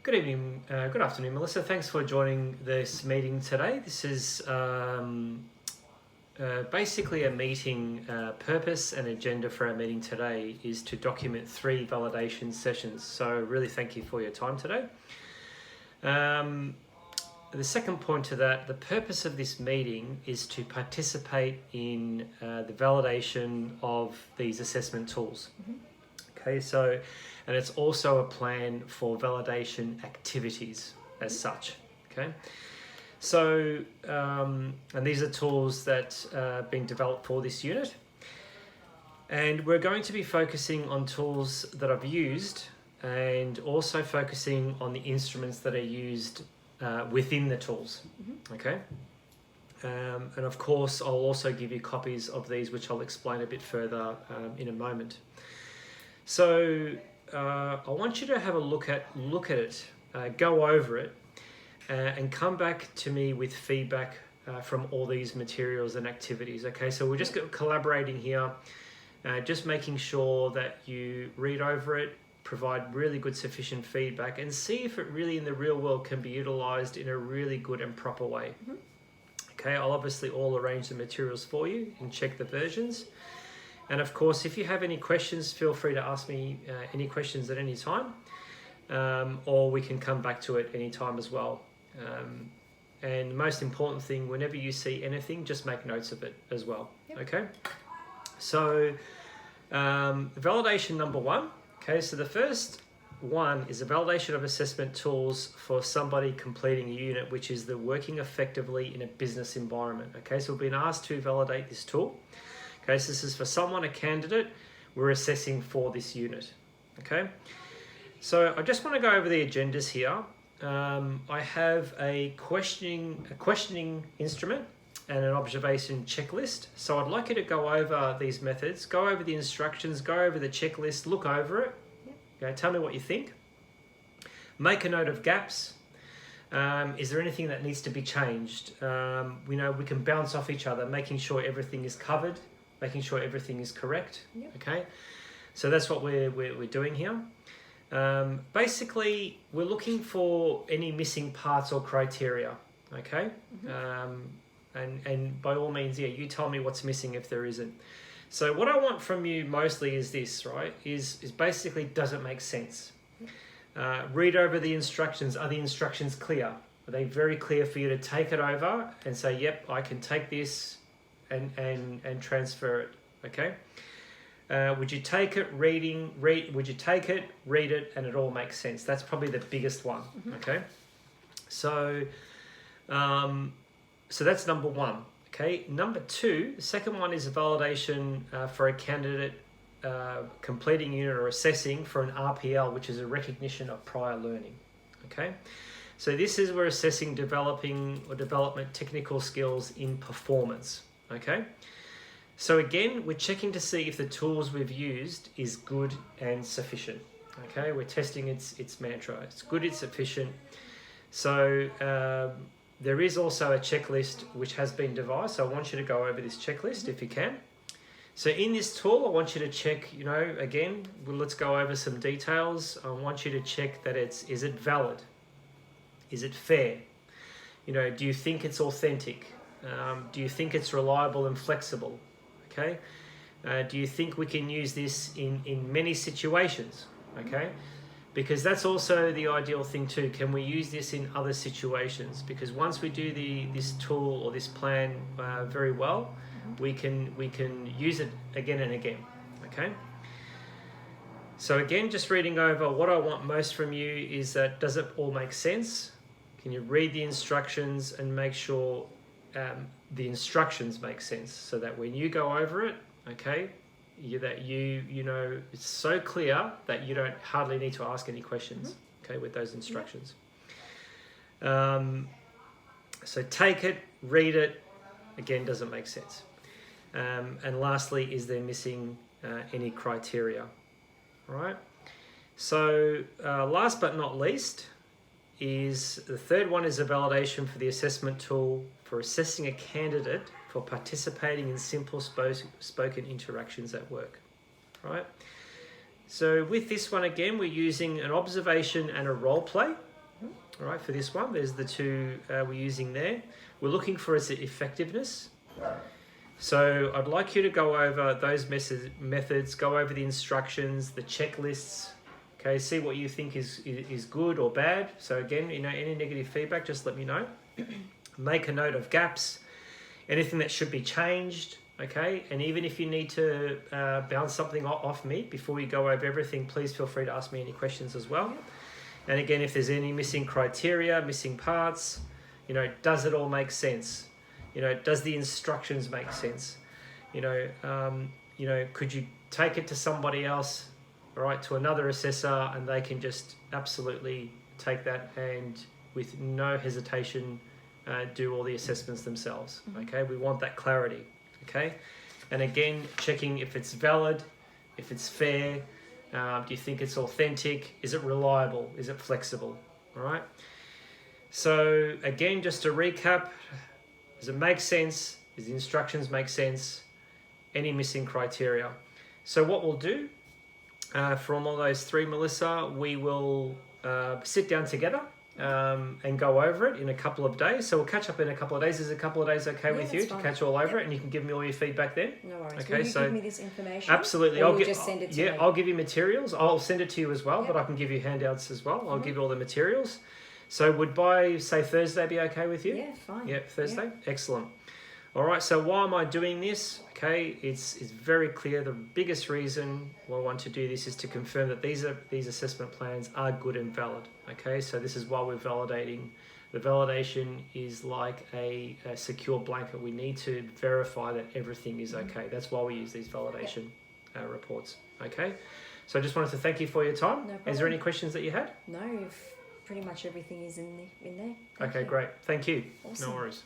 Good evening, good afternoon, Melissa. Thanks for joining this meeting today. This is basically a meeting purpose and agenda for our meeting today is to document 3 validation sessions. So really thank you for your time today. The second point to that, the purpose of this meeting is to participate in the validation of these assessment tools. Okay, so, and it's also a plan for validation activities as such, okay? So, and these are tools that have been developed for this unit. And we're going to be focusing on tools that I've used and also focusing on the instruments that are used within the tools, okay? And of course, I'll also give you copies of these, which I'll explain a bit further in a moment. So I want you to have a look at it, go over it, and come back to me with feedback from all these materials and activities. Okay, so we're just collaborating here, just making sure that you read over it, provide really good sufficient feedback, and see if it really in the real world can be utilized in a really good and proper way. Okay, I'll obviously all arrange the materials for you and check the versions. And of course, if you have any questions, feel free to ask me any questions at any time, or we can come back to it any time as well. And the most important thing, whenever you see anything, just make notes of it as well. Yep. Okay. So validation number 1. Okay, so the first one is a validation of assessment tools for somebody completing a unit, which is the working effectively in a business environment. Okay, so we've been asked to validate this tool. Okay, so this is for someone, a candidate, we're assessing for this unit. Okay, so I just want to go over the agendas here. I have a questioning instrument and an observation checklist. So I'd like you to go over these methods, go over the instructions, go over the checklist, look over it. Okay, tell me what you think. Make a note of gaps. Is there anything that needs to be changed? We know we can bounce off each other, making sure everything is covered, making sure everything is correct. Yep. Okay, so that's what we're doing here. Basically, we're looking for any missing parts or criteria. Okay, and by all means, yeah, you tell me what's missing if there isn't. So what I want from you mostly is this, right? Is basically, does it make sense? Read over the instructions. Are the instructions clear? Are they very clear for you to take it over and say, yep, I can take this and transfer it, okay? Would you take it, would you take it, read it, and it all makes sense? That's probably the biggest one, okay? So, so that's number 1, okay? Number 2, the second one is a validation for a candidate completing unit or assessing for an RPL, which is a recognition of prior learning, okay? So this is we're assessing development technical skills in performance. Okay, so again, we're checking to see if the tools we've used is good and sufficient. Okay, we're testing its mantra. It's good, it's sufficient. So there is also a checklist which has been devised. So I want you to go over this checklist if you can. So in this tool, I want you to check, you know, again, let's go over some details. I want you to check that is it valid? Is it fair? You know, do you think it's authentic? Do you think it's reliable and flexible? Okay. Do you think we can use this in many situations? Okay. Because that's also the ideal thing too. Can we use this in other situations? Because once we do this tool or this plan very well, we can use it again and again. Okay. So again, just reading over, what I want most from you is that does it all make sense? Can you read the instructions and make sure the instructions make sense, so that when you go over it, okay, you know it's so clear that you don't hardly need to ask any questions, okay, with those instructions. So take it, read it, again, does it make sense? And lastly, is there missing any criteria? All right. So last but not least, is the third one is a validation for the assessment tool for assessing a candidate for participating in simple spoken interactions at work, right? So with this one again, we're using an observation and a role play, All right, for this one, there's the two we're using there. We're looking for its effectiveness. So I'd like you to go over those methods, go over the instructions, the checklists, okay, see what you think is good or bad. So again, any negative feedback, just let me know. Make a note of gaps, anything that should be changed, okay? And even if you need to bounce something off me before we go over everything, please feel free to ask me any questions as well. And again, if there's any missing criteria, missing parts, does it all make sense? Does the instructions make sense? Could you take it to somebody else, all right, to another assessor, and they can just absolutely take that and with no hesitation do all the assessments themselves, okay? We want that clarity, okay? And again, checking if it's valid, if it's fair, do you think it's authentic? Is it reliable? Is it flexible? All right. So again, just to recap, does it make sense? Does the instructions make sense? Any missing criteria? So what we'll do from all those three, Melissa, we will sit down together and go over it in a couple of days. So we'll catch up in a couple of days. Is a couple of days okay with you to catch all over it, and you can give me all your feedback then? No worries. Okay, Will you give me this information? Absolutely. Or just send it to me? I'll give you materials. I'll send it to you as well, but I can give you handouts as well. I'll give you all the materials. So would by, say, Thursday be okay with you? Yeah, fine. Yeah, Thursday? Yeah. Excellent. All right, so why am I doing this? Okay, it's very clear. The biggest reason why I want to do this is to confirm that these assessment plans are good and valid. Okay, so this is why we're validating. The validation is like a secure blanket. We need to verify that everything is okay. That's why we use these validation reports. Okay, so I just wanted to thank you for your time. No problem. Is there any questions that you had? No, pretty much everything is in there. Okay, great. Thank you. Awesome. No worries.